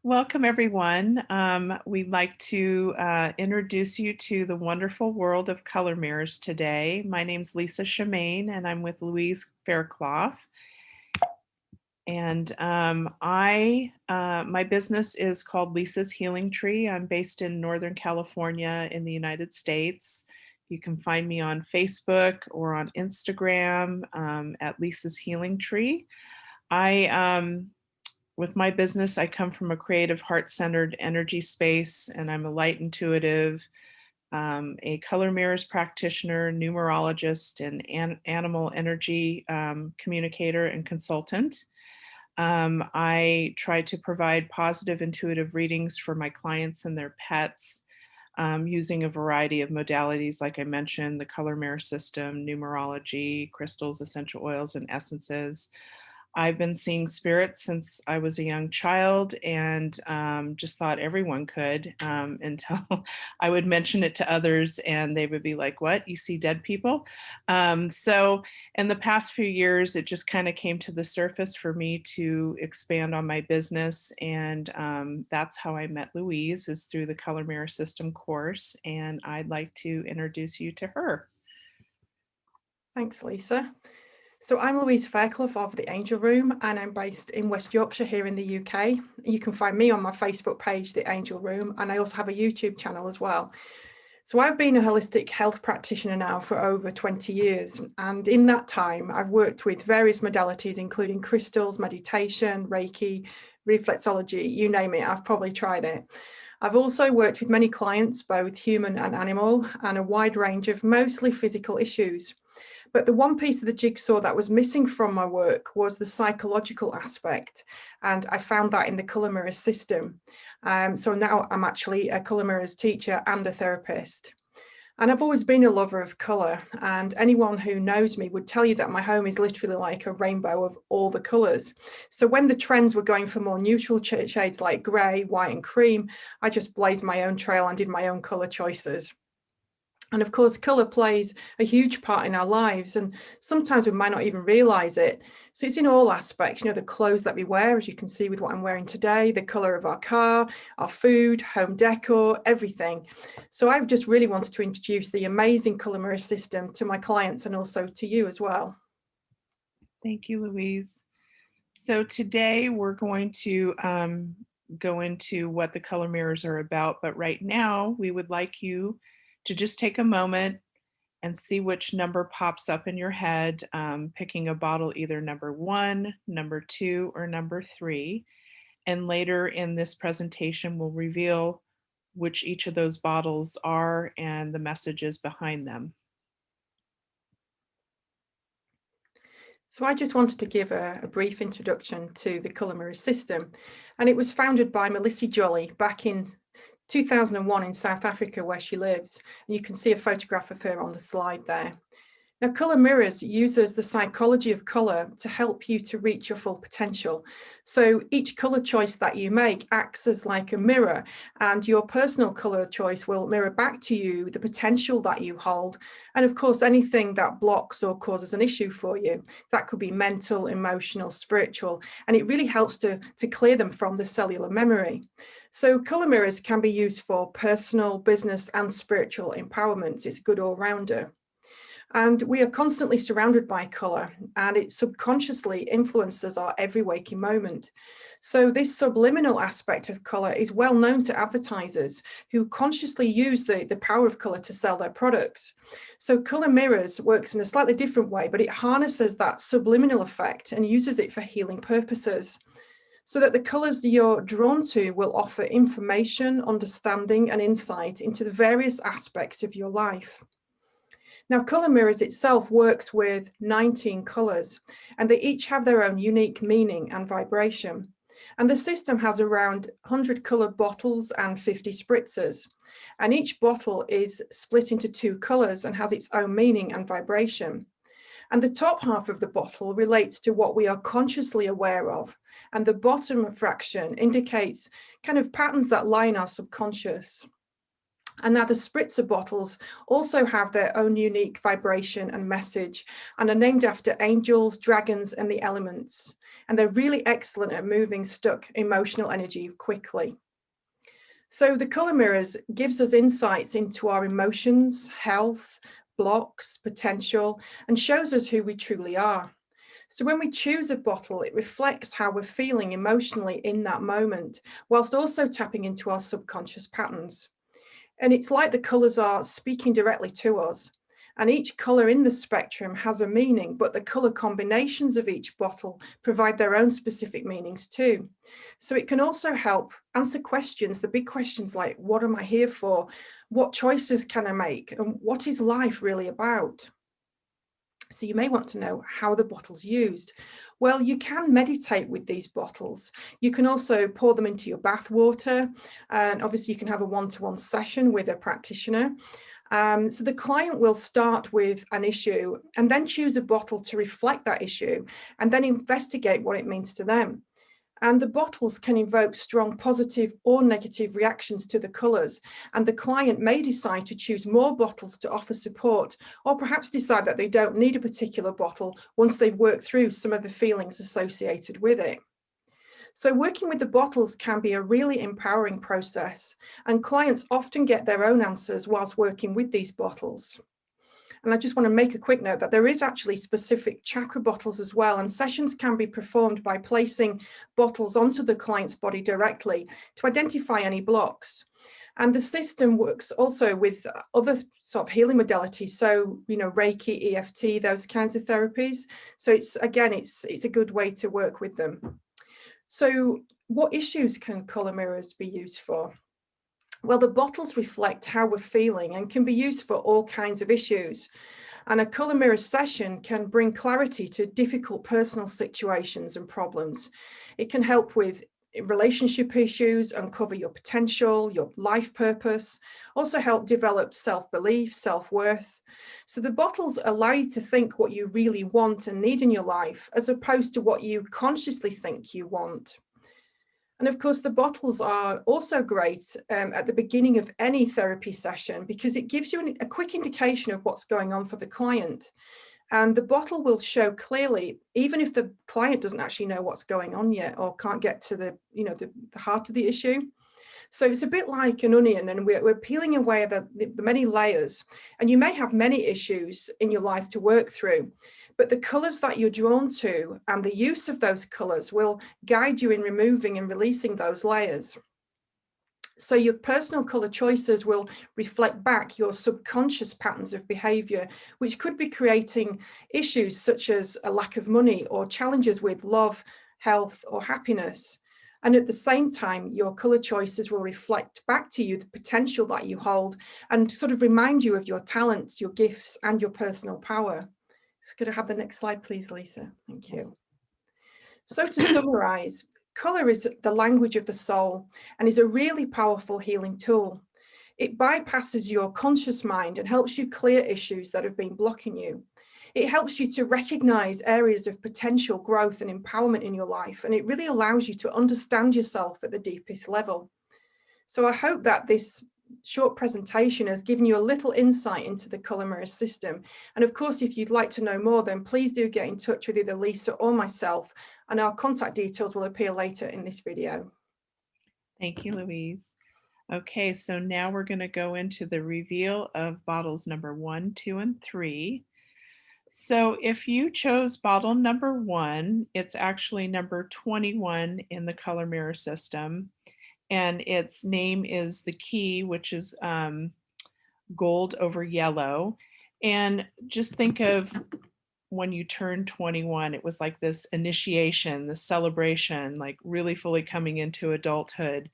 Welcome, everyone. We'd like to introduce you to the wonderful world of color mirrors today. My name's Lisa Chamaine, and I'm with Louise Fairclough. And my business is called Lisa's Healing Tree. I'm based in Northern California in the United States. You can find me on Facebook or on Instagram at Lisa's Healing Tree. With my business, I come from a creative, heart-centered energy space, and I'm a light intuitive, a color mirrors practitioner, numerologist, and animal energy communicator and consultant. I try to provide positive intuitive readings for my clients and their pets using a variety of modalities, like I mentioned, the color mirror system, numerology, crystals, essential oils, and essences. I've been seeing spirits since I was a young child and just thought everyone could until I would mention it to others and they would be like, "What? You see dead people?" So in the past few years, it just kind of came to the surface for me to expand on my business. And that's how I met Louise, is through the Color Mirror System course. And I'd like to introduce you to her. Thanks, Lisa. So I'm Louise Fairclough of the Angel Room, and I'm based in West Yorkshire here in the UK. You can find me on my Facebook page, The Angel Room, and I also have a YouTube channel as well. So I've been a holistic health practitioner now for over 20 years. And in that time, I've worked with various modalities, including crystals, meditation, Reiki, reflexology, you name it, I've probably tried it. I've also worked with many clients, both human and animal, and a wide range of mostly physical issues. But the one piece of the jigsaw that was missing from my work was the psychological aspect. And I found that in the colour mirrors system. So now I'm actually a colour mirrors teacher and a therapist. And I've always been a lover of colour. And anyone who knows me would tell you that my home is literally like a rainbow of all the colours. So when the trends were going for more neutral shades like grey, white and cream, I just blazed my own trail and did my own colour choices. And of course, colour plays a huge part in our lives, and sometimes we might not even realise it. So it's in all aspects, the clothes that we wear, as you can see with what I'm wearing today, the colour of our car, our food, home decor, everything. So I've just really wanted to introduce the amazing colour mirror system to my clients and also to you as well. Thank you, Louise. So today we're going to go into what the color mirrors are about, but right now we would like you to just take a moment and see which number pops up in your head, picking a bottle, either number 1, number 2, or number 3. And later in this presentation, we'll reveal which each of those bottles are and the messages behind them. So I just wanted to give a brief introduction to the colour mirror system. And it was founded by Melissa Jolly back in 2001 in South Africa, where she lives. And you can see a photograph of her on the slide there. Now, colour mirrors uses the psychology of colour to help you to reach your full potential. So each colour choice that you make acts as like a mirror, and your personal colour choice will mirror back to you the potential that you hold. And of course, anything that blocks or causes an issue for you. That could be mental, emotional, spiritual, and it really helps to clear them from the cellular memory. So colour mirrors can be used for personal, business, and spiritual empowerment. It's a good all-rounder. And we are constantly surrounded by colour, and it subconsciously influences our every waking moment. So this subliminal aspect of colour is well known to advertisers who consciously use the power of colour to sell their products. So colour mirrors works in a slightly different way, but it harnesses that subliminal effect and uses it for healing purposes, so that the colours you're drawn to will offer information, understanding, and insight into the various aspects of your life. Now, colour mirrors itself works with 19 colours, and they each have their own unique meaning and vibration. And the system has around 100 colour bottles and 50 spritzers. And each bottle is split into 2 colours and has its own meaning and vibration. And the top half of the bottle relates to what we are consciously aware of. And the bottom fraction indicates kind of patterns that lie in our subconscious. And now the spritzer bottles also have their own unique vibration and message and are named after angels, dragons, and the elements. And they're really excellent at moving stuck emotional energy quickly. So the color mirrors gives us insights into our emotions, health, blocks, potential, and shows us who we truly are. So when we choose a bottle, it reflects how we're feeling emotionally in that moment, whilst also tapping into our subconscious patterns. And it's like the colors are speaking directly to us. And each color in the spectrum has a meaning, but the color combinations of each bottle provide their own specific meanings too. So it can also help answer questions, the big questions like, what am I here for? What choices can I make? And what is life really about? So you may want to know how the bottle's used. Well, you can meditate with these bottles. You can also pour them into your bath water. And obviously you can have a one-to-one session with a practitioner. So the client will start with an issue and then choose a bottle to reflect that issue and then investigate what it means to them. And the bottles can invoke strong positive or negative reactions to the colours. And the client may decide to choose more bottles to offer support, or perhaps decide that they don't need a particular bottle once they've worked through some of the feelings associated with it. So working with the bottles can be a really empowering process, and clients often get their own answers whilst working with these bottles. And I just want to make a quick note that there is actually specific chakra bottles as well, and sessions can be performed by placing bottles onto the client's body directly to identify any blocks. And the system works also with other sort of healing modalities. So, Reiki, EFT, those kinds of therapies. So it's a good way to work with them. So what issues can color mirrors be used for? Well, the bottles reflect how we're feeling and can be used for all kinds of issues. And a color mirror session can bring clarity to difficult personal situations and problems. It can help with relationship issues, uncover your potential, your life purpose, also help develop self-belief, self-worth. So the bottles allow you to think what you really want and need in your life, as opposed to what you consciously think you want. And of course, the bottles are also great at the beginning of any therapy session, because it gives you a quick indication of what's going on for the client. And the bottle will show clearly, even if the client doesn't actually know what's going on yet or can't get to the heart of the issue. So it's a bit like an onion, and we're peeling away the many layers. And you may have many issues in your life to work through, but the colors that you're drawn to and the use of those colors will guide you in removing and releasing those layers. So your personal color choices will reflect back your subconscious patterns of behavior, which could be creating issues such as a lack of money or challenges with love, health, or happiness. And at the same time, your color choices will reflect back to you the potential that you hold and sort of remind you of your talents, your gifts, and your personal power. So could I have the next slide, please, Lisa? Thank you. So to summarize, color is the language of the soul and is a really powerful healing tool. It bypasses your conscious mind and helps you clear issues that have been blocking you. It helps you to recognize areas of potential growth and empowerment in your life, and it really allows you to understand yourself at the deepest level. So I hope that this short presentation has given you a little insight into the color mirror system. And of course, if you'd like to know more, then please do get in touch with either Lisa or myself, and our contact details will appear later in this video. Thank you, Louise. Okay, so now we're going to go into the reveal of bottles number 1, 2, and 3. So if you chose bottle number 1, it's actually number 21 in the color mirror system, and its name is the key, which is gold over yellow. And just think of when you turned 21, it was like this initiation, this celebration, like really fully coming into adulthood.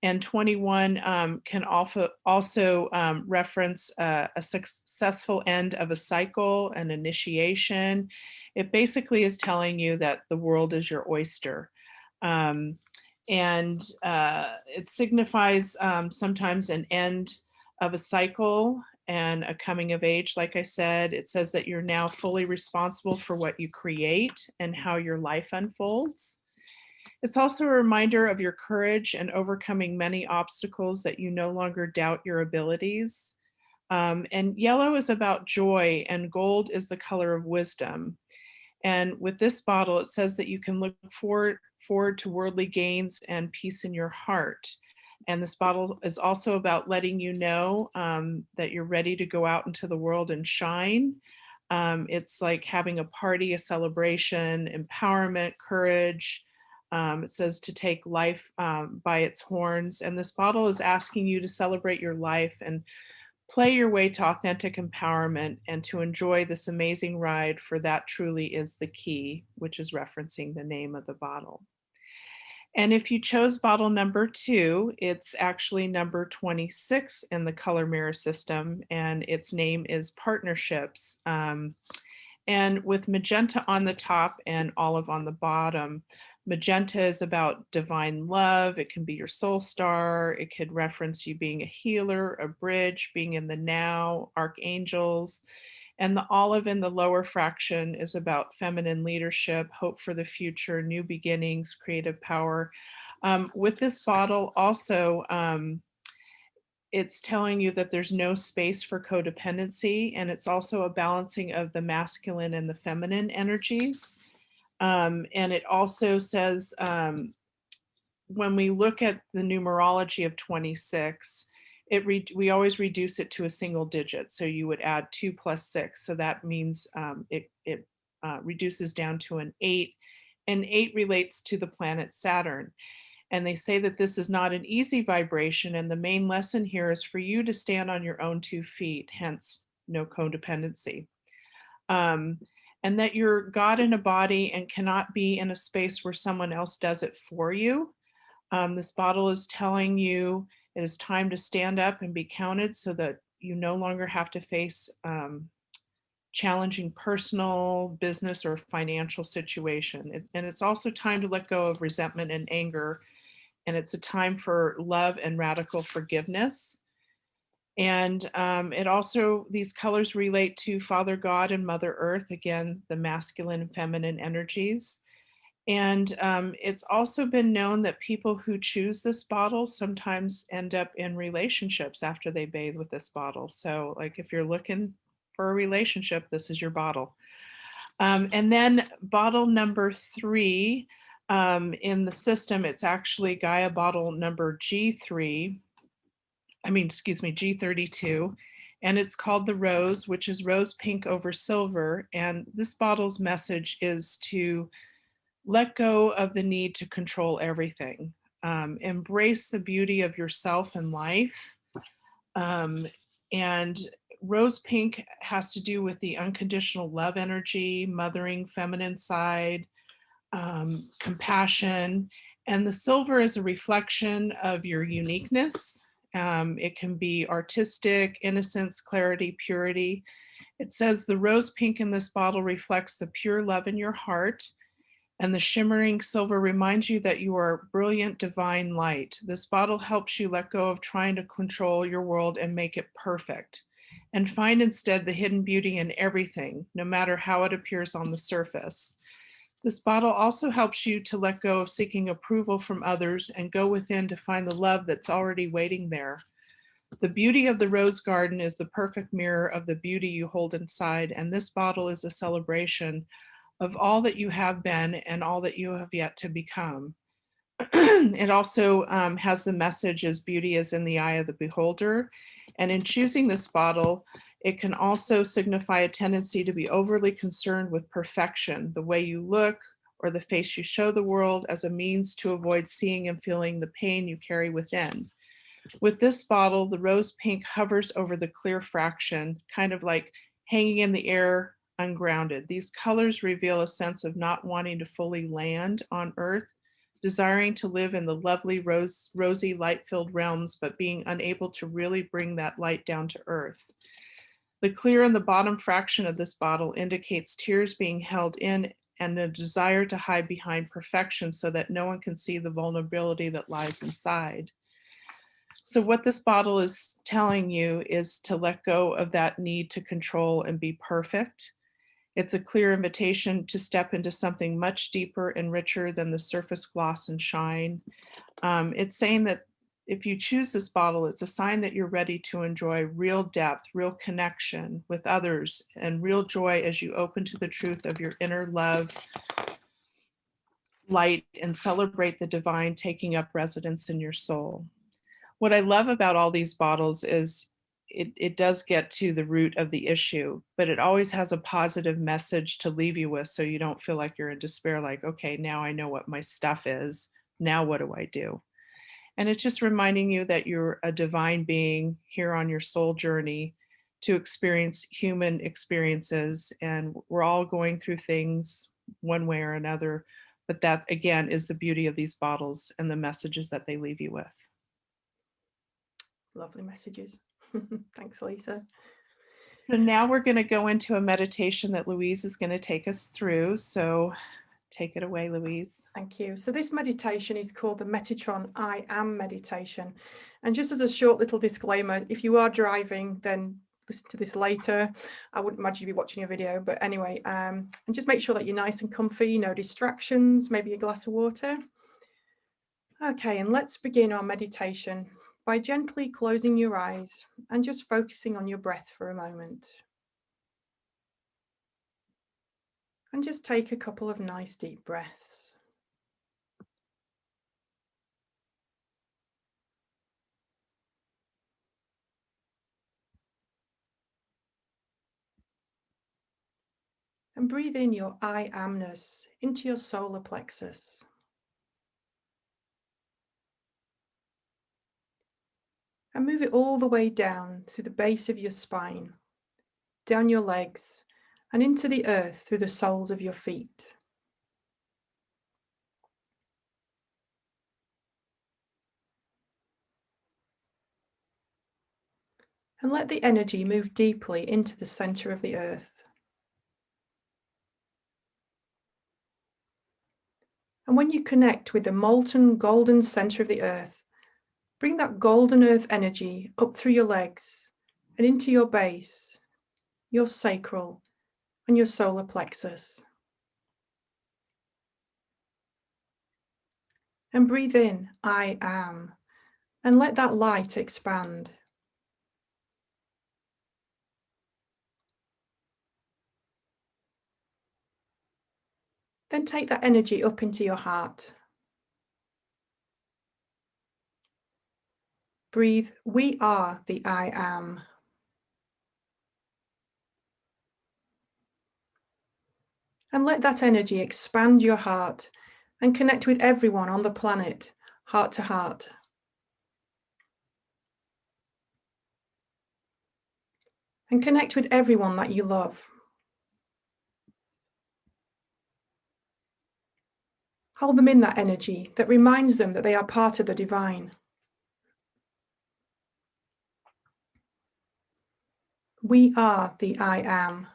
And 21 can also reference a successful end of a cycle, an initiation. It basically is telling you that the world is your oyster. And it signifies sometimes an end of a cycle and a coming of age. Like I said, it says that you're now fully responsible for what you create and how your life unfolds. It's also a reminder of your courage and overcoming many obstacles that you no longer doubt your abilities. And yellow is about joy, and gold is the color of wisdom. And with this bottle, it says that you can look forward to worldly gains and peace in your heart. And this bottle is also about letting you know that you're ready to go out into the world and shine. It's like having a party, a celebration, empowerment, courage. It says to take life by its horns. And this bottle is asking you to celebrate your life and play your way to authentic empowerment and to enjoy this amazing ride, for that truly is the key, which is referencing the name of the bottle. And if you chose bottle number 2, it's actually number 26 in the color mirror system, and its name is Partnerships. And with magenta on the top and olive on the bottom. Magenta is about divine love. It can be your soul star. It could reference you being a healer, a bridge, being in the now, archangels. And the olive in the lower fraction is about feminine leadership, hope for the future, new beginnings, creative power. With this bottle, also, it's telling you that there's no space for codependency, and it's also a balancing of the masculine and the feminine energies. And it also says, when we look at the numerology of 26, we always reduce it to a single digit. So you would add 2 plus 6. So that means it reduces down to an 8. And 8 relates to the planet Saturn. And they say that this is not an easy vibration. And the main lesson here is for you to stand on your own 2 feet, hence no codependency. And that you're God in a body and cannot be in a space where someone else does it for you. This bottle is telling you it is time to stand up and be counted, so that you no longer have to face challenging personal, business, or financial situation. And it's also time to let go of resentment and anger. And it's a time for love and radical forgiveness. And it also, these colors relate to Father God and Mother Earth, again, the masculine and feminine energies. And it's also been known that people who choose this bottle sometimes end up in relationships after they bathe with this bottle. So, like, if you're looking for a relationship, this is your bottle. And then bottle number 3 in the system, it's actually Gaia bottle number G32, and it's called the Rose, which is rose pink over silver. And this bottle's message is to let go of the need to control everything. Embrace the beauty of yourself and life. And rose pink has to do with the unconditional love energy, mothering, feminine side, compassion. And the silver is a reflection of your uniqueness. It can be artistic, innocence, clarity, purity. It says the rose pink in this bottle reflects the pure love in your heart, and the shimmering silver reminds you that you are brilliant, divine light. This bottle helps you let go of trying to control your world and make it perfect, and find instead the hidden beauty in everything, no matter how it appears on the surface. This bottle also helps you to let go of seeking approval from others and go within to find the love that's already waiting there. The beauty of the rose garden is the perfect mirror of the beauty you hold inside, and this bottle is a celebration of all that you have been and all that you have yet to become. It also has the message as beauty is in the eye of the beholder. And in choosing this bottle, it can also signify a tendency to be overly concerned with perfection, the way you look or the face you show the world, as a means to avoid seeing and feeling the pain you carry within. With this bottle, the rose pink hovers over the clear fraction, kind of like hanging in the air, ungrounded. These colors reveal a sense of not wanting to fully land on Earth, desiring to live in the lovely rosy light-filled realms, but being unable to really bring that light down to Earth. The clear in the bottom fraction of this bottle indicates tears being held in and a desire to hide behind perfection so that no one can see the vulnerability that lies inside. So what this bottle is telling you is to let go of that need to control and be perfect, It's a clear invitation to step into something much deeper and richer than the surface gloss and shine. It's saying that if you choose this bottle, it's a sign that you're ready to enjoy real depth, real connection with others, and real joy as you open to the truth of your inner love, light, and celebrate the divine taking up residence in your soul. What I love about all these bottles is it does get to the root of the issue, but it always has a positive message to leave you with so you don't feel like you're in despair, like, okay, now I know what my stuff is. Now what do I do? And it's just reminding you that you're a divine being here on your soul journey to experience human experiences. And we're all going through things one way or another. But that, again, is the beauty of these bottles and the messages that they leave you with. Lovely messages. Thanks, Lisa. So now we're going to go into a meditation that Louise is going to take us through. So take it away, Louise. Thank you. So this meditation is called the Metatron I Am meditation. And just as a short little disclaimer, if you are driving, then listen to this later. I wouldn't imagine you'd be watching a video, but anyway, and just make sure that you're nice and comfy, no distractions, maybe a glass of water. Okay, and let's begin our meditation by gently closing your eyes and just focusing on your breath for a moment. And just take a couple of nice deep breaths. And breathe in your I amness into your solar plexus. And move it all the way down to the base of your spine, down your legs, and into the earth through the soles of your feet. And let the energy move deeply into the center of the earth. And when you connect with the molten golden center of the earth, bring that golden earth energy up through your legs and into your base, your sacral, and your solar plexus. And breathe in, I am, and let that light expand. Then take that energy up into your heart. Breathe, we are the I am. And let that energy expand your heart and connect with everyone on the planet, heart to heart. And connect with everyone that you love. Hold them in that energy that reminds them that they are part of the divine. We are the I am.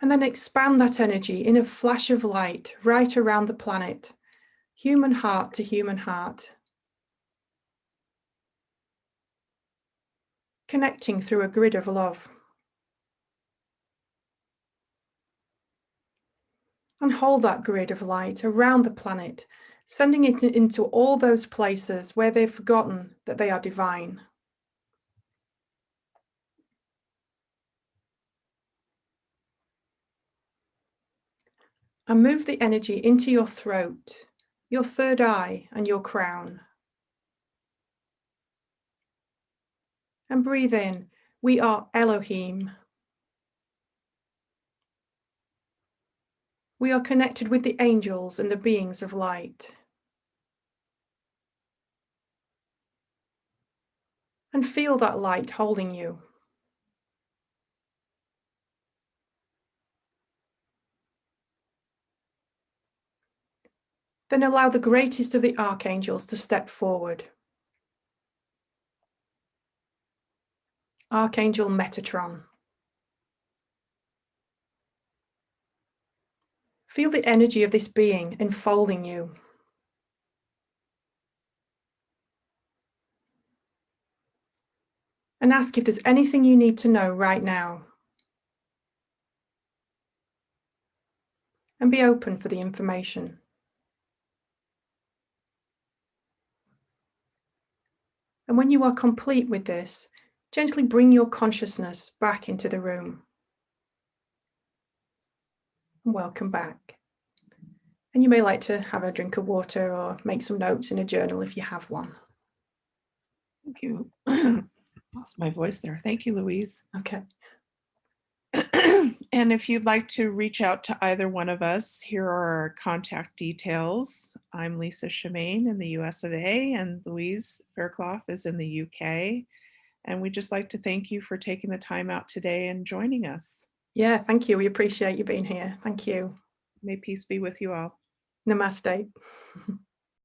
And then expand that energy in a flash of light right around the planet, human heart to human heart. Connecting through a grid of love. And hold that grid of light around the planet, sending it into all those places where they've forgotten that they are divine. And move the energy into your throat, your third eye, and your crown. And breathe in, we are Elohim. We are connected with the angels and the beings of light. And feel that light holding you. Then allow the greatest of the archangels to step forward. Archangel Metatron. Feel the energy of this being enfolding you. And ask if there's anything you need to know right now. And be open for the information. And when you are complete with this, gently bring your consciousness back into the room. And welcome back. And you may like to have a drink of water or make some notes in a journal if you have one. Thank you. Lost my voice there. Thank you, Louise. Okay. And if you'd like to reach out to either one of us, here are our contact details. I'm Lisa Chamaine in the US of A, and Louise Fairclough is in the UK. And we'd just like to thank you for taking the time out today and joining us. Yeah, thank you. We appreciate you being here. Thank you. May peace be with you all. Namaste.